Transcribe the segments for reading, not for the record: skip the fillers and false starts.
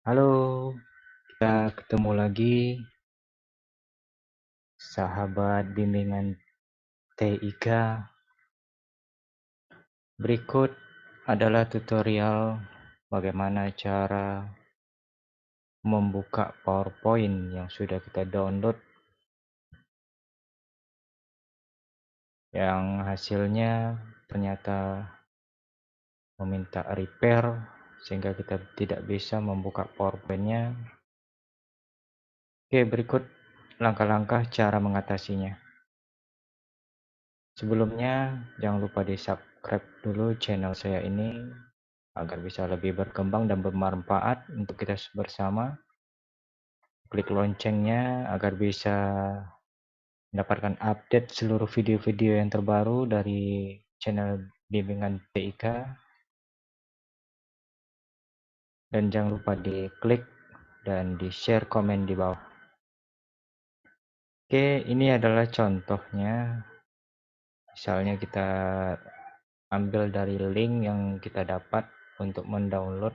Halo, kita ketemu lagi, sahabat bimbingan TIK. Berikut adalah tutorial bagaimana cara membuka PowerPoint yang sudah kita download, yang hasilnya ternyata meminta repair sehingga kita tidak bisa membuka PowerPoint-nya. Oke, berikut langkah-langkah cara mengatasinya. Sebelumnya, jangan lupa di-subscribe dulu channel saya ini agar bisa lebih berkembang dan bermanfaat untuk kita bersama. Klik loncengnya agar bisa mendapatkan update seluruh video-video yang terbaru dari channel bimbingan TIK. Dan jangan lupa diklik dan di-share komen di bawah. Oke, ini adalah contohnya. Misalnya kita ambil dari link yang kita dapat untuk mendownload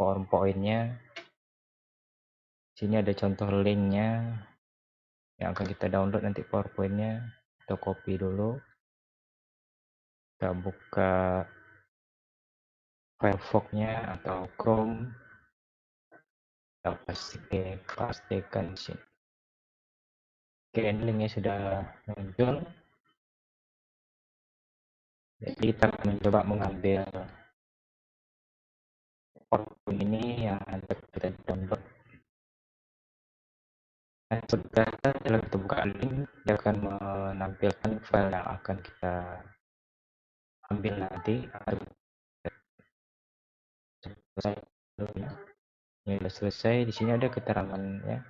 PowerPoint-nya. Sini ada contoh linknya yang akan kita download nanti PowerPoint-nya. Kita copy dulu, kita buka Firefox-nya atau Chrome, kita pastikan di sini. Oke, ini linknya sudah muncul. Jadi kita akan mencoba mengambil PowerPoint ini yang nanti kita download. Nah, setelah kita buka link, dia akan menampilkan file yang akan kita ambil nanti. Selesai dulu ya. Ini sudah selesai. Di sini ada keterangan ya,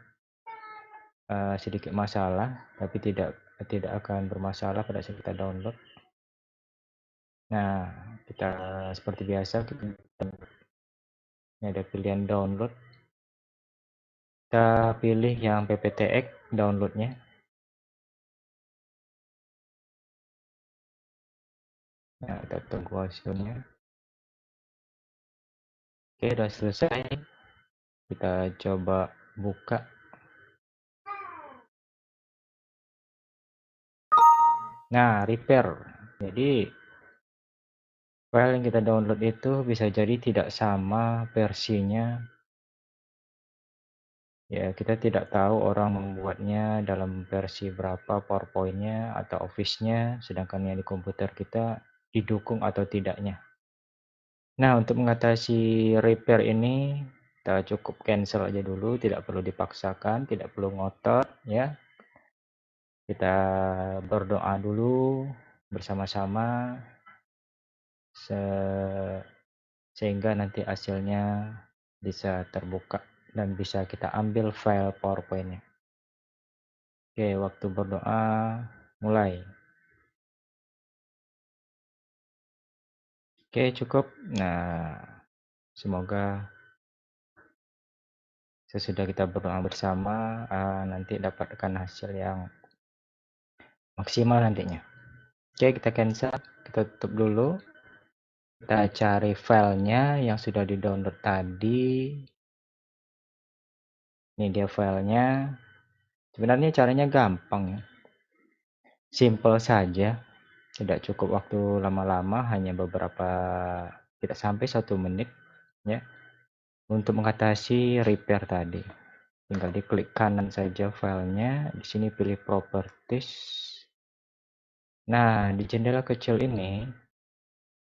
sedikit masalah, tapi tidak akan bermasalah pada saat kita download. Nah, kita seperti biasa ini ada pilihan download. Kita pilih yang PPTX downloadnya. Nah, kita tunggu hasilnya. Oke, sudah selesai. Kita coba buka. Nah, repair. Jadi file yang kita download itu bisa jadi tidak sama versinya. Ya, kita tidak tahu orang membuatnya dalam versi berapa PowerPoint-nya atau Office-nya, sedangkan yang di komputer kita didukung atau tidaknya. Nah, untuk mengatasi repair ini, kita cukup cancel aja dulu, tidak perlu dipaksakan, tidak perlu ngotot, ya. Kita berdoa dulu bersama-sama, sehingga nanti hasilnya bisa terbuka dan bisa kita ambil file PowerPoint-nya. Oke, waktu berdoa mulai. Oke, cukup. Nah, semoga sesudah kita berdoa bersama, nanti dapatkan hasil yang maksimal nantinya. Oke, kita cancel, kita tutup dulu. Kita cari filenya yang sudah di-download tadi. Ini dia filenya. Sebenarnya caranya gampang ya. Simple saja. Tidak cukup waktu lama-lama, hanya beberapa, tidak sampai 1 menit ya, untuk mengatasi repair tadi. Tinggal diklik kanan saja filenya, di sini pilih properties. Nah, di jendela kecil ini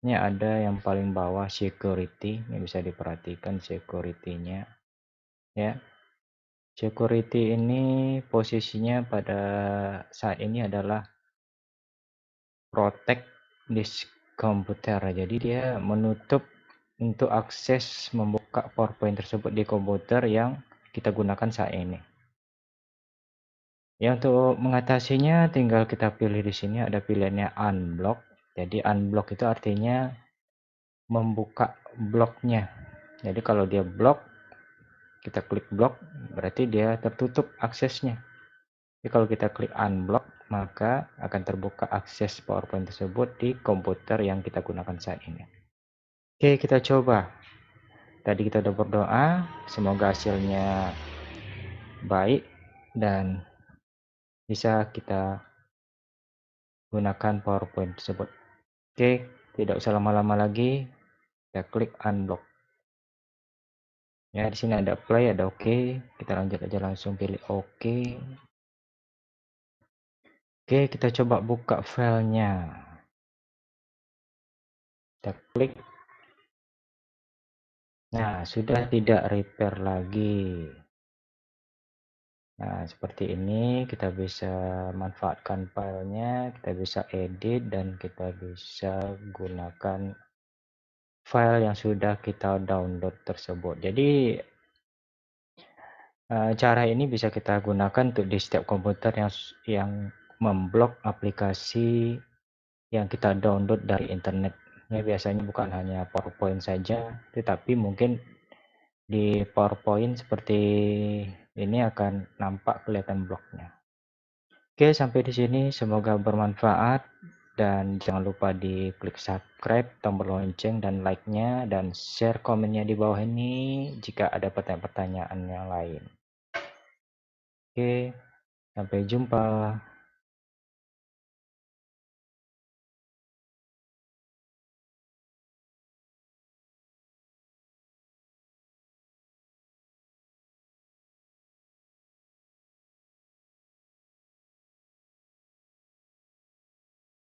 ada yang paling bawah security, ini bisa diperhatikan security-nya ya. Security ini posisinya pada saat ini adalah protect this computer. Jadi dia menutup untuk akses membuka PowerPoint tersebut di komputer yang kita gunakan saat ini. Ya, untuk mengatasinya tinggal kita pilih di sini ada pilihannya unblock. Jadi unblock itu artinya membuka bloknya. Jadi kalau dia blok, kita klik block, berarti dia tertutup aksesnya. Jadi kalau kita klik unblock, maka akan terbuka akses PowerPoint tersebut di komputer yang kita gunakan saat ini. Oke, kita coba. Tadi kita udah berdoa, semoga hasilnya baik dan bisa kita gunakan PowerPoint tersebut. Oke, tidak usah lama-lama lagi, kita klik unblock. Ya, di sini ada play, ada oke. Kita lanjut aja langsung pilih oke. Oke, kita coba buka filenya. Kita klik. Nah, sudah tidak repair lagi. Nah, seperti ini kita bisa manfaatkan filenya, kita bisa edit dan kita bisa gunakan file yang sudah kita download tersebut. Jadi cara ini bisa kita gunakan untuk di setiap komputer yang memblok aplikasi yang kita download dari internet. Ya, biasanya bukan hanya PowerPoint saja, tetapi mungkin di PowerPoint seperti ini akan nampak kelihatan bloknya. Oke, sampai di sini semoga bermanfaat dan jangan lupa di klik subscribe, tombol lonceng dan like-nya dan share komennya di bawah ini jika ada pertanyaan-pertanyaan yang lain. Oke, sampai jumpa.